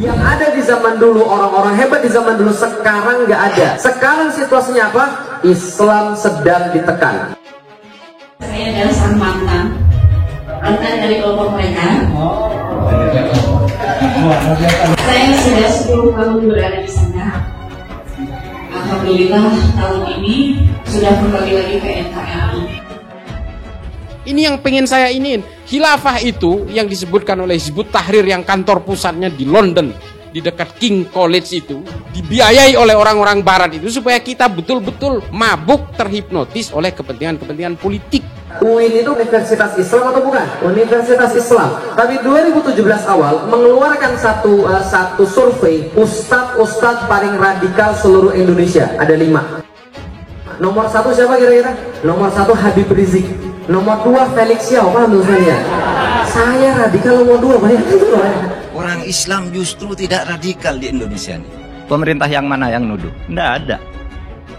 Yang ada di zaman dulu, orang-orang hebat di zaman dulu, sekarang nggak ada. Sekarang situasinya apa? Islam sedang ditekan. Saya adalah sang mantan dari kelompok mereka. Saya sudah 10 tahun berada di sana. Alhamdulillah tahun ini sudah kembali lagi ke NKRI. Ini yang pengen saya iniin. Khilafah itu yang disebutkan oleh Hizbut Tahrir yang kantor pusatnya di London, di dekat King College itu, dibiayai oleh orang-orang barat itu supaya kita betul-betul mabuk, terhipnotis oleh kepentingan-kepentingan politik. UIN itu Universitas Islam atau bukan? Universitas Islam. Tapi 2017 awal mengeluarkan satu survei ustadz paling radikal seluruh Indonesia. Ada 5. Nomor 1 siapa kira-kira? Nomor 1 Habib Rizik. Nomor 2 Felix Yao. Paham tulisannya? Saya radikal nomor 2. Banyak itu loh. Orang Islam justru tidak radikal di Indonesia ini. Pemerintah yang mana yang nuduh? Nggak ada.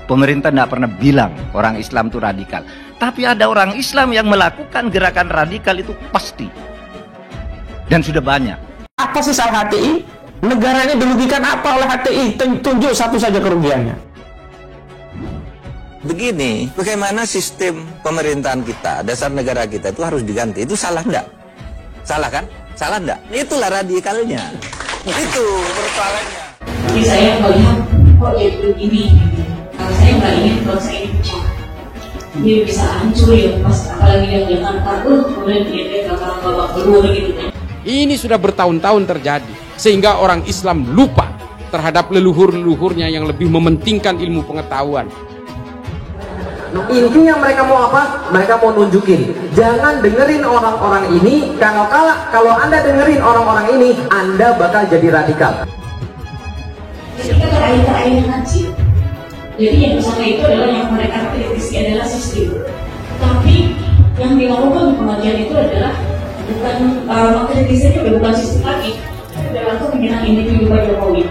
Pemerintah nggak pernah bilang orang Islam itu radikal. Tapi ada orang Islam yang melakukan gerakan radikal itu pasti. Dan sudah banyak. Apa sih salah HTI? Negara ini dirugikan apa oleh HTI? Tunjuk satu saja kerugiannya. Begini, bagaimana sistem pemerintahan kita, dasar negara kita itu harus diganti. Itu salah enggak? Salah kan? Salah enggak? Itulah radikalnya. Itu persoalannya. Jadi saya melihat kok jadi begini. Kalau saya nggak ingin bangsa ini pecah. Dia bisa hancur ya, pas apalagi yang dengan takut kemudian dia gambaran babak belur gitu kan. Ini sudah bertahun-tahun terjadi sehingga orang Islam lupa terhadap leluhur-leluhurnya yang lebih mementingkan ilmu pengetahuan. Intinya mereka mau apa? Mereka mau nunjukin. Jangan dengerin orang-orang ini. Kalau Anda dengerin orang-orang ini, Anda bakal jadi radikal. Ketika terakhir ngaji, jadi yang bersama itu adalah yang mereka kritisi adalah sistem. Tapi yang dilakukan di pengajian itu adalah bukan mengkritisi itu bukan sistem lagi, adalah itu menyerang individu Pak Jokowi.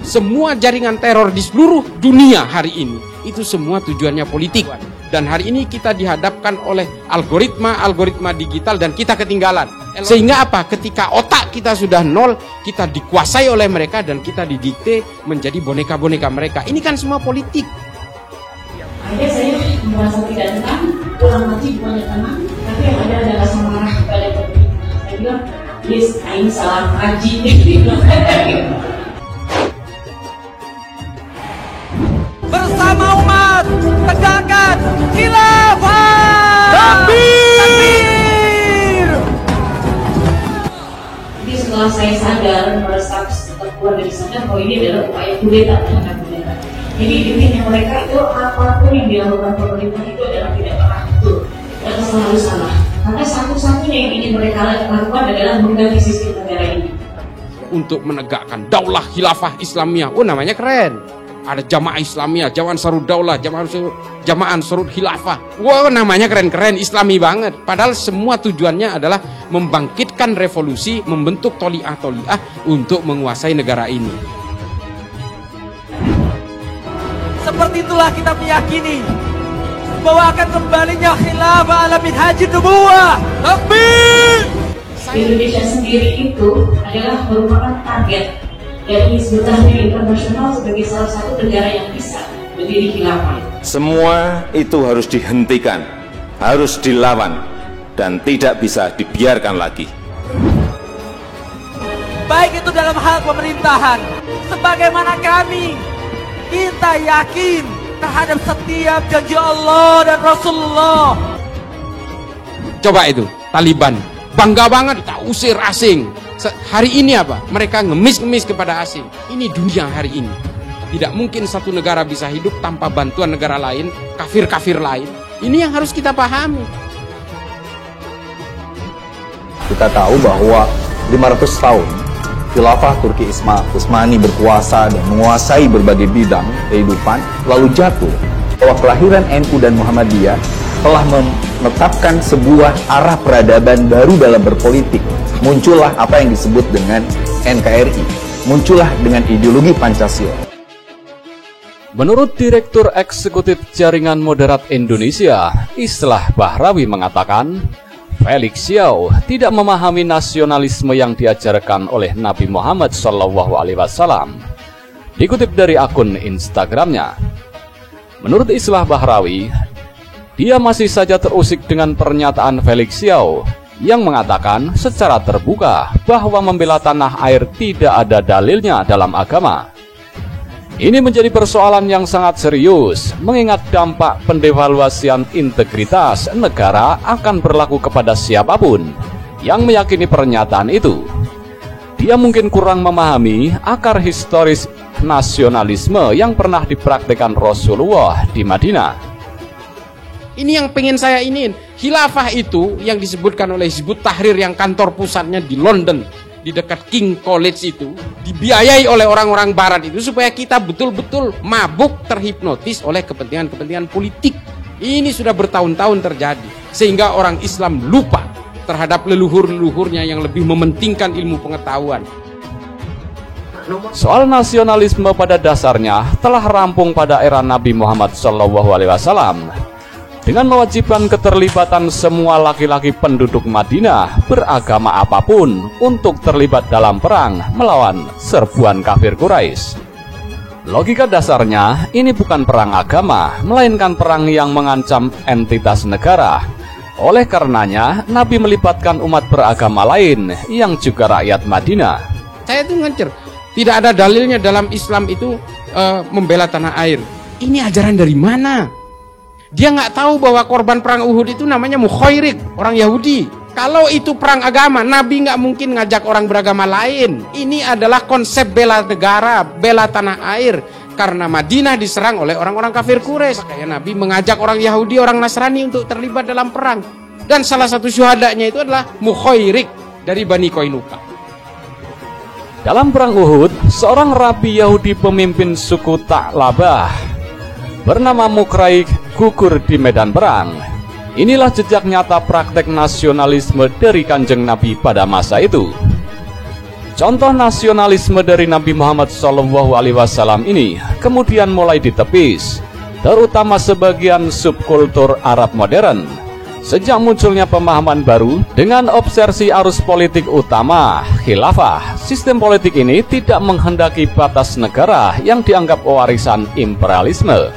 Semua jaringan teror di seluruh dunia hari ini itu semua tujuannya politik. Dan hari ini kita dihadapkan oleh algoritma digital dan kita ketinggalan. Sehingga apa? Ketika otak kita sudah nol, kita dikuasai oleh mereka dan kita didikte menjadi boneka-boneka mereka. Ini kan semua politik. Akhirnya saya merasa tidak tenang, pulang ngaji bukannya tenang, tapi yang ada adalah rasa marah kepada pemerintah. Saya bilang, yes, ini salah ngaji. Bersama umat tegakkan khilafah. Takbir. Jadi setelah saya sadar, merasa keluar dari sana bahwa ini adalah upaya kudeta terhadap negara. Jadi intinya mereka itu apapun yang dilakukan pemerintah itu adalah tidak pernah betul dan selalu salah. Karena satu-satunya yang ingin mereka lakukan adalah mengganti sistem negara ini. Untuk menegakkan daulah khilafah Islamiyah. Oh, namanya keren. Ada Jamaah Islamiyah, Jamaah Ansarud Daulah, Jamaah Ansarud Khilafah. Wow, namanya keren-keren, Islami banget. Padahal semua tujuannya adalah membangkitkan revolusi, membentuk toliah-toliah untuk menguasai negara ini. Seperti itulah kita meyakini bahwa akan kembalinya khilafah ala minhajin nubuwah. Takbir. Indonesia sendiri itu adalah merupakan target dari Hizbut Tahrir Internasional sebagai salah satu negara yang bisa berdiri khilafah. Semua itu harus dihentikan, harus dilawan, dan tidak bisa dibiarkan lagi. Baik itu dalam hal pemerintahan, sebagaimana kami, kita yakin terhadap setiap janji Allah dan Rasulullah. Coba itu, Taliban, bangga banget kita usir asing. Hari ini apa? Mereka ngemis-ngemis kepada asing. Ini dunia hari ini. Tidak mungkin satu negara bisa hidup tanpa bantuan negara lain, kafir-kafir lain. Ini yang harus kita pahami. Kita tahu bahwa 500 tahun khilafah Turki Utsmani berkuasa dan menguasai berbagai bidang kehidupan lalu jatuh. Bahwa kelahiran NU dan Muhammadiyah telah menetapkan sebuah arah peradaban baru dalam berpolitik. Muncullah apa yang disebut dengan NKRI, muncullah dengan ideologi Pancasila. Menurut Direktur Eksekutif Jaringan Moderat Indonesia, Islah Bahrawi mengatakan, Felix Xiao tidak memahami nasionalisme yang diajarkan oleh Nabi Muhammad SAW. Dikutip dari akun Instagramnya, menurut Islah Bahrawi, dia masih saja terusik dengan pernyataan Felix Xiao yang mengatakan secara terbuka bahwa membela tanah air tidak ada dalilnya dalam agama. Ini menjadi persoalan yang sangat serius, mengingat dampak pendevaluasian integritas negara akan berlaku kepada siapapun yang meyakini pernyataan itu. Dia mungkin kurang memahami akar historis nasionalisme yang pernah dipraktikkan Rasulullah di Madinah. Ini yang pengen saya iniin. Khilafah itu yang disebutkan oleh Hizbut Tahrir yang kantor pusatnya di London, di dekat King College itu, dibiayai oleh orang-orang barat itu supaya kita betul-betul mabuk, terhipnotis oleh kepentingan-kepentingan politik. Ini sudah bertahun-tahun terjadi, sehingga orang Islam lupa terhadap leluhur-leluhurnya yang lebih mementingkan ilmu pengetahuan. Soal nasionalisme pada dasarnya telah rampung pada era Nabi Muhammad SAW, dengan mewajibkan keterlibatan semua laki-laki penduduk Madinah beragama apapun untuk terlibat dalam perang melawan serbuan kafir Quraisy. Logika dasarnya, ini bukan perang agama, melainkan perang yang mengancam entitas negara. Oleh karenanya, Nabi melibatkan umat beragama lain yang juga rakyat Madinah. Saya itu ngancer, tidak ada dalilnya dalam Islam itu membela tanah air. Ini ajaran dari mana? Dia nggak tahu bahwa korban perang Uhud itu namanya Mukhoirik, orang Yahudi. Kalau itu perang agama, Nabi nggak mungkin ngajak orang beragama lain. Ini adalah konsep bela negara, bela tanah air. Karena Madinah diserang oleh orang-orang kafir Quraisy, kayak Nabi mengajak orang Yahudi, orang Nasrani untuk terlibat dalam perang. Dan salah satu syuhadanya itu adalah Mukhoirik dari Bani Qainuqa. Dalam perang Uhud, seorang rabi Yahudi pemimpin suku Ta'labah bernama Mukraik gugur di medan perang. Inilah jejak nyata praktek nasionalisme dari Kanjeng Nabi pada masa itu. Contoh nasionalisme dari Nabi Muhammad SAW ini kemudian mulai ditepis, terutama sebagian subkultur Arab modern. Sejak munculnya pemahaman baru dengan obsesi arus politik utama, khilafah, sistem politik ini tidak menghendaki batas negara yang dianggap warisan imperialisme.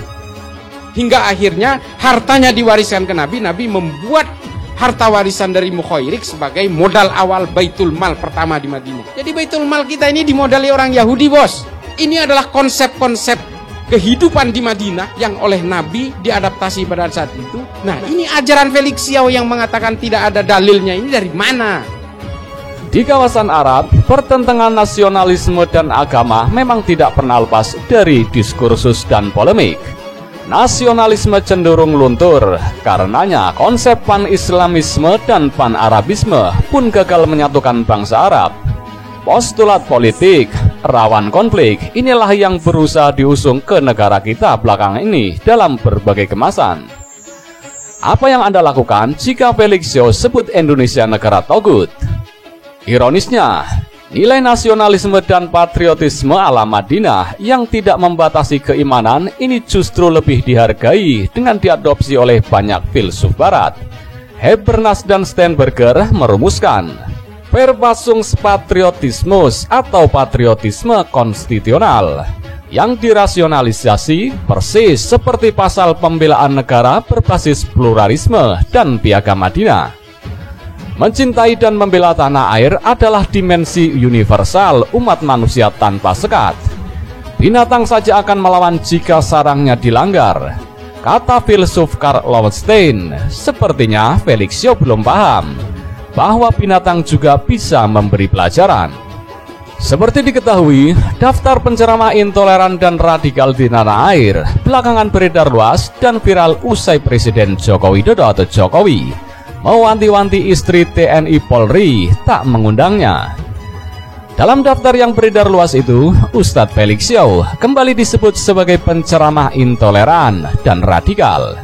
Hingga akhirnya hartanya diwariskan ke Nabi. Nabi membuat harta warisan dari Mukhoirik sebagai modal awal Baitul Mal pertama di Madinah. Jadi Baitul Mal kita ini dimodali orang Yahudi, bos. Ini adalah konsep-konsep kehidupan di Madinah yang oleh Nabi diadaptasi pada saat itu. Nah, ini ajaran Felix Xiao yang mengatakan tidak ada dalilnya, ini dari mana? Di kawasan Arab, pertentangan nasionalisme dan agama memang tidak pernah lepas dari diskursus dan polemik. Nasionalisme cenderung luntur, karenanya konsep pan-islamisme dan pan-arabisme pun gagal menyatukan bangsa Arab. Postulat politik, rawan konflik, inilah yang berusaha diusung ke negara kita belakangan ini dalam berbagai kemasan. Apa yang Anda lakukan jika Felix Xiao sebut Indonesia negara togut? Ironisnya, nilai nasionalisme dan patriotisme ala Madinah yang tidak membatasi keimanan ini justru lebih dihargai dengan diadopsi oleh banyak filsuf barat. Habermas dan Steinberger merumuskan Verfassungspatriotismus atau patriotisme konstitusional yang dirasionalisasi persis seperti pasal pembelaan negara berbasis pluralisme dan piagam Madinah. Mencintai dan membela tanah air adalah dimensi universal umat manusia tanpa sekat. Binatang saja akan melawan jika sarangnya dilanggar, kata filsuf Karl Lowenstein. Sepertinya Felix Xiao belum paham bahwa binatang juga bisa memberi pelajaran. Seperti diketahui, daftar penceramah intoleran dan radikal di tanah air belakangan beredar luas dan viral usai Presiden Joko Widodo atau Jokowi mewanti-wanti istri TNI Polri tak mengundangnya. Dalam daftar yang beredar luas itu, Ustadz Felix Xiao kembali disebut sebagai penceramah intoleran dan radikal.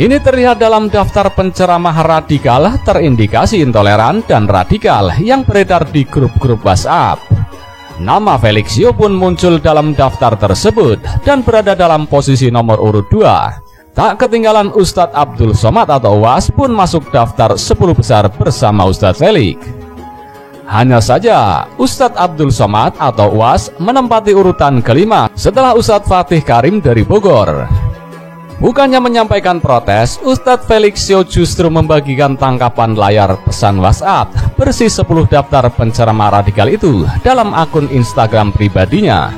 Ini terlihat dalam daftar penceramah radikal terindikasi intoleran dan radikal yang beredar di grup-grup WhatsApp. Nama Felix Xiao pun muncul dalam daftar tersebut dan berada dalam posisi nomor urut 2. Tak ketinggalan Ustadz Abdul Somad atau UAS pun masuk daftar 10 besar bersama Ustadz Felix. Hanya saja Ustadz Abdul Somad atau UAS menempati urutan kelima setelah Ustadz Fatih Karim dari Bogor. Bukannya menyampaikan protes, Ustadz Felixio justru membagikan tangkapan layar pesan WhatsApp bersih 10 daftar penceramah radikal itu dalam akun Instagram pribadinya.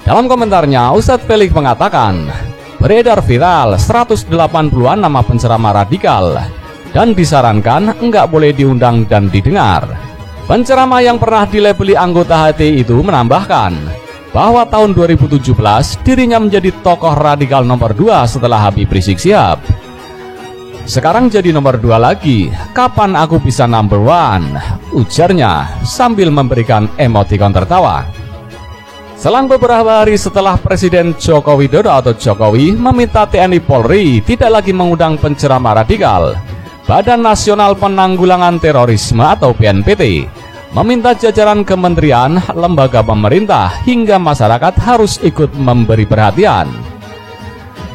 Dalam komentarnya, Ustadz Felix mengatakan, beredar viral 180-an nama penceramah radikal dan disarankan enggak boleh diundang dan didengar. Penceramah yang pernah dilabeli anggota HTI itu menambahkan bahwa tahun 2017 dirinya menjadi tokoh radikal nomor 2 setelah Habib Rizik Syihab. Sekarang jadi nomor 2 lagi, kapan aku bisa number 1? Ujarnya sambil memberikan emotikon tertawa. Selang beberapa hari setelah Presiden Joko Widodo atau Jokowi meminta TNI Polri tidak lagi mengundang penceramah radikal, Badan Nasional Penanggulangan Terorisme atau BNPT meminta jajaran kementerian, lembaga pemerintah hingga masyarakat harus ikut memberi perhatian.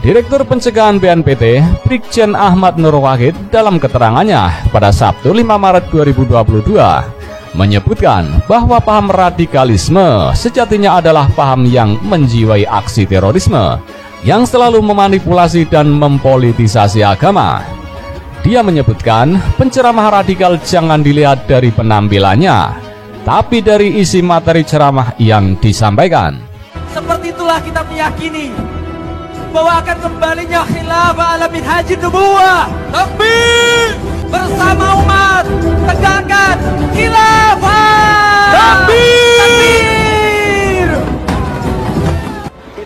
Direktur Pencegahan BNPT, Brigjen Ahmad Nur Wahid dalam keterangannya pada Sabtu 5 Maret 2022 menyebutkan bahwa paham radikalisme sejatinya adalah paham yang menjiwai aksi terorisme yang selalu memanipulasi dan mempolitisasi agama. Dia menyebutkan penceramah radikal jangan dilihat dari penampilannya, tapi dari isi materi ceramah yang disampaikan. Seperti itulah kita meyakini bahwa akan kembalinya khilafah ala minhajin nubuwah. Takbir! Bersama umat tegakkan khilafah. Takbir!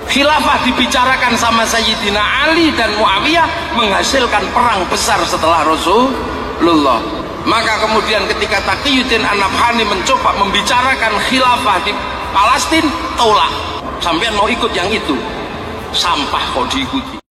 Khilafah dibicarakan sama Sayyidina Ali dan Muawiyah menghasilkan perang besar setelah Rasulullah. Maka kemudian ketika Taqiyuddin An-Nabhani mencoba membicarakan khilafah di Palestina, tolak. Sampean mau ikut yang itu? Sampah kok diikuti.